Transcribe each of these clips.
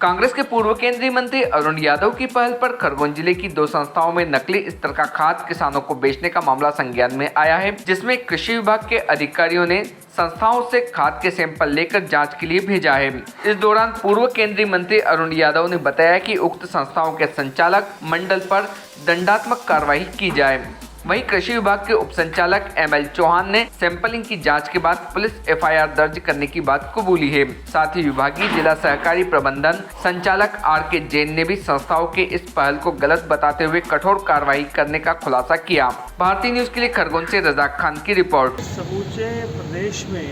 कांग्रेस के पूर्व केंद्रीय मंत्री अरुण यादव की पहल पर खरगोन जिले की 2 संस्थाओं में नकली स्तर का खाद किसानों को बेचने का मामला संज्ञान में आया है, जिसमें कृषि विभाग के अधिकारियों ने संस्थाओं से खाद के सैंपल लेकर जांच के लिए भेजा है। इस दौरान पूर्व केंद्रीय मंत्री अरुण यादव ने बताया कि उक्त संस्थाओं के संचालक मंडल पर दंडात्मक कार्रवाई की जाए। वहीं कृषि विभाग के उप संचालक ML चौहान ने सैंपलिंग की जांच के बाद पुलिस FIR दर्ज करने की बात कबूली है। साथ ही विभागीय जिला सहकारी प्रबंधन संचालक RK जैन ने भी संस्थाओं के इस पहल को गलत बताते हुए कठोर कार्रवाई करने का खुलासा किया। भारतीय न्यूज के लिए खरगोन से रजाक खान की रिपोर्ट। समूचे प्रदेश में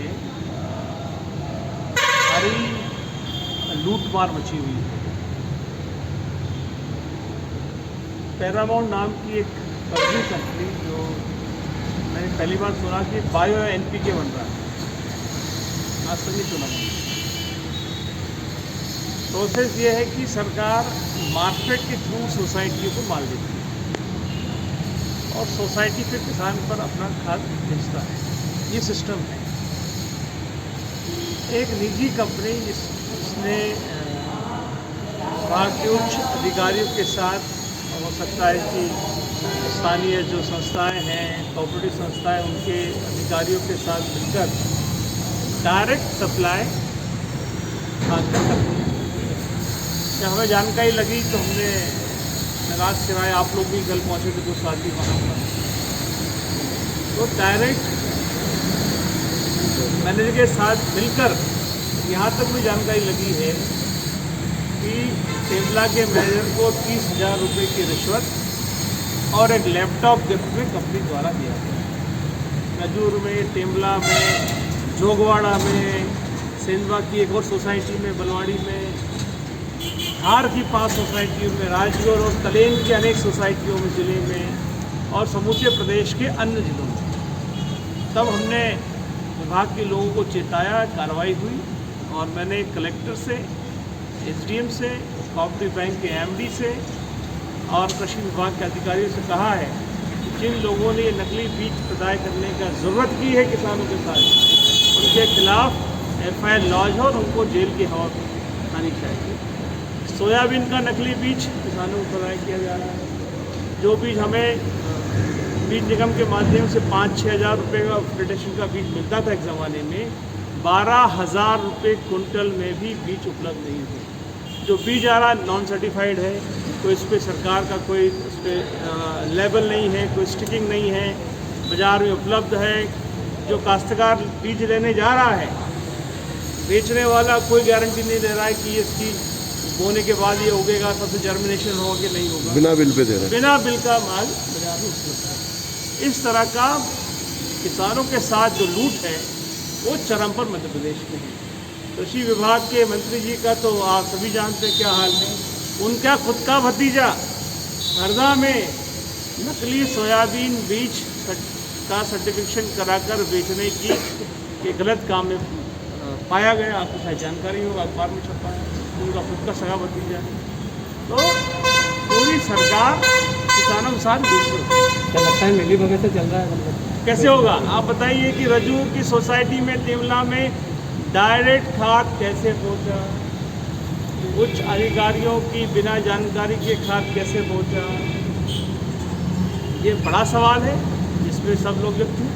भारी लूटमार मची हुई है। पैरामाउंट नाम की एक फर्जी कंपनी, जो मैंने पहली बार सुना कि बायो NPK बन रहा है, आज तक नहीं सुना। प्रोसेस ये है कि सरकार मार्केट के थ्रू सोसाइटियों को माल देती है और सोसाइटी फिर किसान पर अपना खाद बेचता है। ये सिस्टम है। एक निजी कंपनी जिसने विभाग के उच्च अधिकारियों के साथ, हो सकता है कि स्थानीय जो संस्थाएं हैं, कोऑपरेटिव संस्थाएं, उनके अधिकारियों के साथ मिलकर डायरेक्ट सप्लाई खाद का करती है। जब हमें जानकारी लगी तो हमने निराश कराया, आप लोग भी कल पहुँचे थे 2 साथी वहाँ पर, तो डायरेक्ट मैनेजर के साथ मिलकर यहाँ तक भी जानकारी लगी है कि टेम्बला के मैनेजर को 30,000 रुपये की रिश्वत और एक लैपटॉप गिफ्ट में कंपनी द्वारा दिया गया। नजूर में, टेम्बला में, जोगवाड़ा में, सेंधवा की एक और सोसाइटी में, बलवाड़ी में, धार की 5 सोसाइटियों में, राजगढ़ और कलेन की अनेक सोसाइटियों में ज़िले में और समूचे प्रदेश के अन्य ज़िलों में। तब हमने विभाग के लोगों को चेताया, कार्रवाई हुई और मैंने कलेक्टर से, SDM से, कोऑपरेटिव बैंक के MD से और कृषि विभाग के अधिकारियों से कहा है कि जिन लोगों ने नकली बीज प्रदाय करने का ज़रूरत की है किसानों के साथ, उनके खिलाफ FIR लॉन्च हो और उनको जेल की हवा आनी चाहिए। सोयाबीन का नकली बीज किसानों को प्रदाय किया जा रहा है। जो बीज हमें बीज निगम के माध्यम से 5-6 हज़ार रुपये का फेडरेशन का बीज मिलता था एक ज़माने में, 12,000 रुपये कुंटल में भी बीज उपलब्ध नहीं है। जो बीज आ रहा नॉन सर्टिफाइड है, कोई इस पर सरकार का कोई उस पर लेबल नहीं है, कोई स्टिकिंग नहीं है, बाज़ार में उपलब्ध है। जो काश्तकार बीज लेने जा रहा है, बेचने वाला कोई गारंटी नहीं दे रहा है कि इसकी बोने के बाद ये उगेगा, सबसे जर्मिनेशन होगा कि नहीं होगा। बिना बिल पे दे रहे हैं, बिना बिल का माल बाजार में उपलब्ध है। इस तरह का किसानों के साथ जो लूट है वो चरम पर मध्य प्रदेश में है। कृषि विभाग के मंत्री जी का तो आप सभी जानते हैं क्या हाल है। उनका खुद का भतीजा हरदा में नकली सोयाबीन बीज का सर्टिफिकेशन कराकर बेचने की गलत काम में पाया गया। आपको शायद जानकारी होगा, अखबार में छपा है। उनका खुद का सगा भतीजा है। तो पूरी सरकार किसानों के साथ क्या लगता है मिली भगत से चल रहा है? कैसे होगा आप बताइए कि रजूर की सोसाइटी में, टेम्बला में डायरेक्ट खाद कैसे पहुंचा? उच्च अधिकारियों की बिना जानकारी के खाद कैसे पहुंचा? ये बड़ा सवाल है जिसमें सब लोग युक्त हैं।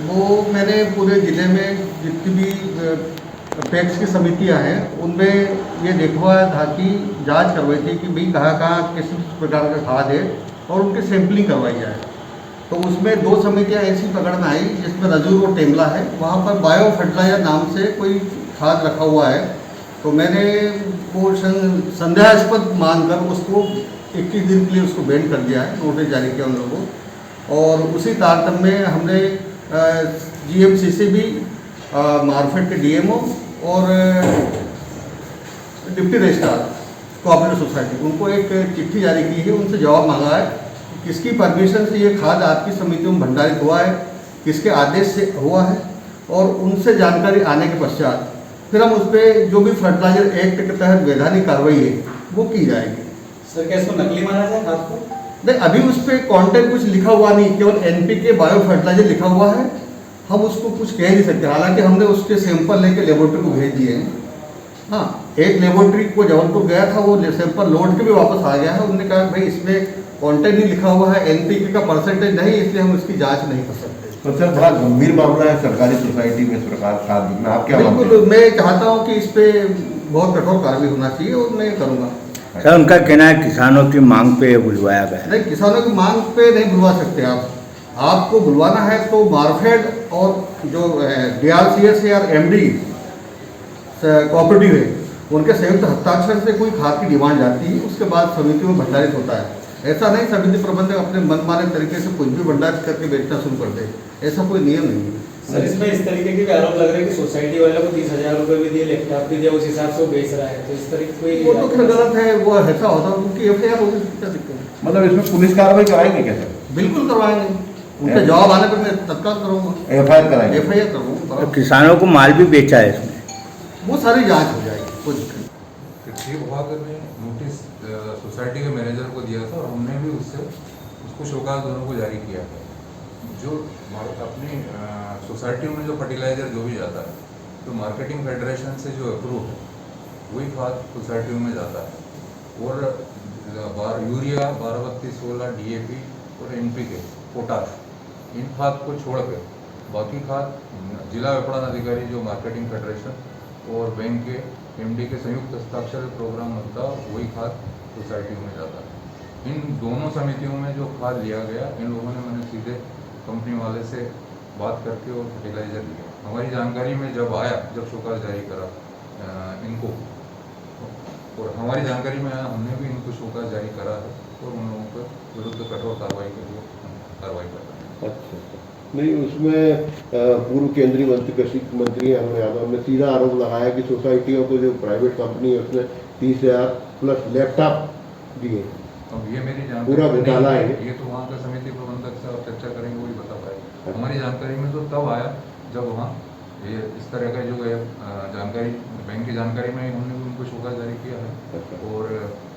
वो मैंने पूरे ज़िले में जितनी भी पैक्स की समितियां हैं उनमें ये देखा था कि जांच करवाई थी कि भाई कहाँ किस प्रकार का खाद है और उनकी सैंपलिंग करवाई जाए। तो उसमें 2 समितियां ऐसी पकड़ में आई जिसमें रजूर और टेम्बला है, वहाँ पर बायो फर्टिलाइजर नाम से कोई खाद रखा हुआ है। तो मैंने वो संदेहास्पद मानकर उसको 21 दिन के लिए उसको बैन कर दिया है, नोटिस जारी किया उन लोगों को। और उसी तारतम्य में हमने GMCC भी, मार्केट के DMO और डिप्टी रजिस्ट्रार कोऑपरेटिव सोसाइटी, उनको एक चिट्ठी जारी की है। उनसे जवाब मांगा है कि किसकी परमिशन से ये खाद आपकी समितियों में भंडारित हुआ है, किसके आदेश से हुआ है, और उनसे जानकारी आने के पश्चात फिर हम उस पर जो भी फर्टिलाइजर एक्ट के तहत वैधानिक कार्रवाई है वो की जाएगी। सर क्या इसको नकली माना जाए खाद को? नहीं, अभी उस पर कॉन्टेंट कुछ लिखा हुआ नहीं, केवल NPK बायो फर्टिलाइजर लिखा हुआ है। हम उसको कुछ कह नहीं सकते, हालांकि हमने उसके सैंपल लेके लेबोरेटरी को भेज दिए हैं। हाँ, एक लेबोरेटरी को जबलपुर गया था, वो सैंपल लौट के भी वापस आ गया है। उन्होंने कहा भाई इसमें कंटेंट नहीं लिखा हुआ है, एनपीके का परसेंटेज नहीं, इसलिए हम इसकी जांच नहीं कर सकते। तो सर बड़ा गंभीर मामला है सरकारी सोसाइटी में इस प्रकार खाद में, आप क्या मानते हैं? बिल्कुल, मैं चाहता हूँ कि इस पे बहुत कठोर कार्रवाई होना चाहिए और मैं करूँगा। सर उनका कहना है किसानों की मांग पे बुलवाया गया है। नहीं, किसानों की मांग पे नहीं बुलवा सकते आप। आपको बुलवाना है तो मार्फेड और जो DRCS या MD कोऑपरेटिव है, उनके संयुक्त हस्ताक्षर से कोई खाद की डिमांड जाती है, उसके बाद समिति में भंडारित होता है। ऐसा नहीं समिति प्रबंधक अपने मनमाने तरीके से कुछ भी भंडारित करके बेचना शुरू कर दे, ऐसा कोई नियम नहीं है। सर इसमें इस तरीके के भी आरोप लग रहे हैं कि सोसाइटी वाले को 30,000 रुपए भी दिए, लैपटॉप भी दिया, उस हिसाब से वो बेच रहा है, तो इस तरीके कोई वो तो फिर गलत है, वो ऐसा होता है उनकी FIR होगी, क्या दिक्कत है? मतलब इसमें पुलिस कार्रवाई कराएंगे क्या सर? बिल्कुल करवाएंगे, उनका जवाब आने पर मैं तत्काल करूँगा, FIR कराएंगे? FIR करूँगा। तो किसानों को माल भी बेचा है इसमें, वो सारी जाँच हो जाएगी, कोई दिक्कत नहीं। कृषि विभाग ने नोटिस सोसाइटी के मैनेजर को दिया था और हमने भी उसको शोकाज दोनों को जारी किया है। जो अपनी सोसाइटियों में जो फर्टिलाइजर जो भी जाता है, तो मार्केटिंग फेडरेशन से जो अप्रूव है वही खाद सोसाइटियों में जाता है। और यूरिया 12-32-16 DAP और NPK पोटाश, इन खाद को छोड़ कर बाकी खाद जिला विपणन अधिकारी जो मार्केटिंग फेडरेशन और बैंक के MD के संयुक्त हस्ताक्षर प्रोग्राम होता है, वही खाद सोसाइटियों में जाता है। इन दोनों समितियों में जो खाद लिया गया, इन लोगों ने मैंने सीधे कंपनी वाले से बात करके और फर्टिलाइजर लिया। हमारी जानकारी में जब आया, जब शोकाज जारी करा इनको, और हमारी जानकारी में आया, हमने भी इनको शोकाज जारी करा है और उन लोगों के विरुद्ध कठोर कार्रवाई के लिए कार्रवाई कर रहे हैं। अच्छा, नहीं उसमें पूर्व केंद्रीय मंत्री कृषि मंत्री अरुण यादव ने सीधा आरोप लगाया कि सोसाइटियों को जो प्राइवेट कंपनी है उसने 30,000 प्लस लैपटॉप दिए। अब ये मेरी जानकारी पूरा घोटाला है ये तो वहाँ का समिति प्रबंधक से आप चर्चा करेंगे, वही बता पाएगा। हमारी जानकारी में तो तब आया जब वहाँ ये इस तरह का जो है जानकारी, बैंक की जानकारी में हमने भी उनको शोकाज जारी किया है। और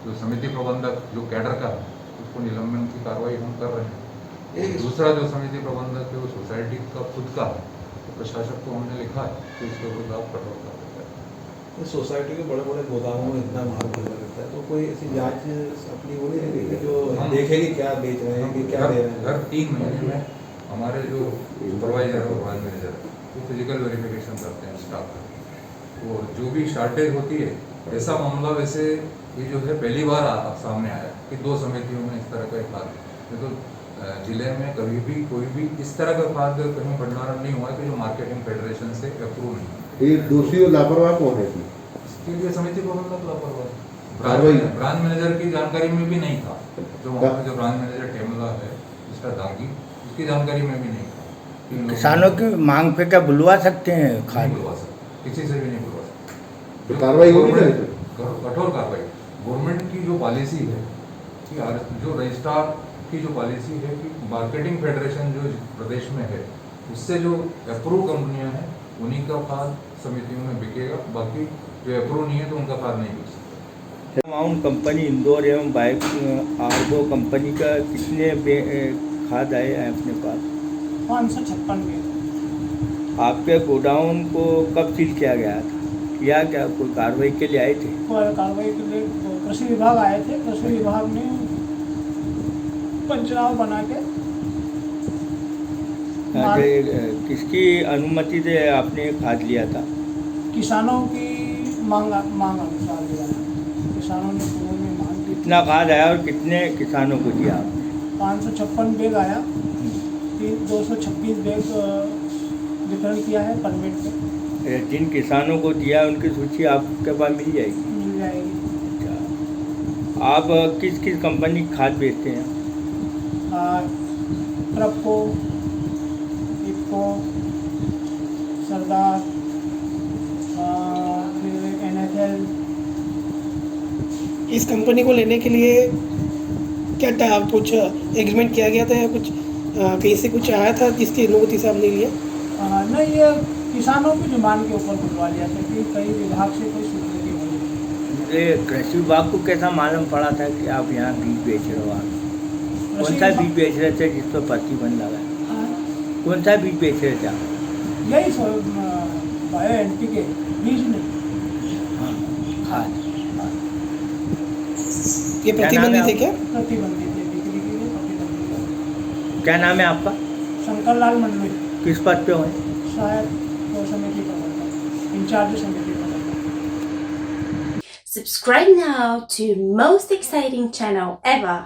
जो समिति प्रबंधक जो कैडर का है, उसको निलंबन की कार्रवाई हम कर रहे हैं। दूसरा जो समिति प्रबंधक है वो सोसाइटी का खुद का है, तो प्रशासक को हमने लिखा है कि इसके विरुद्ध आप कठोर कार्रवाई करें। सोसाइटी के बड़े बड़े गोदामों में इतना माल भरा रहता है, तो कोई ऐसी जांच अपनी वो नहीं रहेगी जो देखेगी क्या बेच रहे हैं कि क्या दे रहे हैं? हर 3 महीने में हमारे जो सुपरवाइजर और ब्रांच मैनेजर है वो फिजिकल वेरिफिकेशन करते हैं स्टाफ का। और जो भी शॉर्टेज होती है, ऐसा मामला वैसे ये जो है पहली बार सामने आया कि 2 समितियों में इस तरह का खाद, तो जिले में कभी भी कोई भी इस तरह का खाद कहीं भंडारण नहीं हुआ कि जो मार्केटिंग फेडरेशन से अप्रूव नहीं है। ये दोषी और लापरवाह कौन है इसमें? इसके लिए समिति प्रबंधक लापरवाह, कार्रवाई ब्रांच मैनेजर की जानकारी में भी नहीं था। जो वहाँ पे जो ब्रांच मैनेजर टेमला है मिस्टर दागी, उसकी जानकारी में भी नहीं था। किसानों की मांग पे क्या बुलवा सकते हैं खाद? नहीं बुलवा सकते, किसी से भी नहीं बुलवा सकते। तो कार्रवाई होगी ना? कठोर कार्रवाई। गवर्नमेंट की जो पॉलिसी है कि जो रजिस्ट्रार की जो पॉलिसी है कि मार्केटिंग फेडरेशन जो प्रदेश में है, उससे जो अप्रूव कंपनियां हैं उन्हीं का खाद समितियों में बिकेगा, बाकी जो अप्रूव नहीं है तो उनका खाद नहीं बिक सकता। माउंट कंपनी इंदौर एवं बाइक आर्गो कंपनी का कितने खाद आए हैं अपने पास? 556 में। आपके गोडाउन को कब सील किया गया था? किया क्या कोई कार्रवाई के लिए आए थे? कार्रवाई के लिए कृषि विभाग आए थे। कृषि विभाग ने पंचनामा बना के किसकी अनुमति से आपने खाद लिया था? किसानों की मांग अनुसार लिया। किसानों ने पूर्व में मांग की। कितना खाद आया और कितने किसानों को दिया आपने? 556 बैग आया, 226 बैग वितरण किया है परमिट पे। जिन किसानों को दिया उनकी सूची आपके पास मिल जाएगी? मिल जाएगी। अच्छा, आप किस किस कंपनी की खाद बेचते हैं? ट्रपको, इफको, सरदार, फिर NHL। इस कंपनी को लेने के लिए क्या कुछ एग्रीमेंट किया गया था या कुछ कहीं से कुछ आया था जिसकी अनुमति से आपने लिया? नहीं, ये किसानों की डिमांड के ऊपर बुलवा लिया था कि कई विभाग से कोई स्वीकृति मिली। मुझे कृषि विभाग को कैसा मालूम पड़ा था कि आप यहाँ बीज बेच रहे हो? आप कौन सा बीज बेच रहे थे जिस पर प्रतिबंध लगा? कौन सा बीज बेच रहे थे आप? यही बायो NPK बीज नहीं, खाद। ये प्रतिबंधित है क्या? प्रतिबंधित है, बिक्री के लिए प्रतिबंधित है। क्या नाम है आपका? शंकर लाल मंडल, किस पद पे हो? शायद वो समिति प्रबंधक, इंचार्ज समिति प्रबंधक। Subscribe now to most exciting channel ever.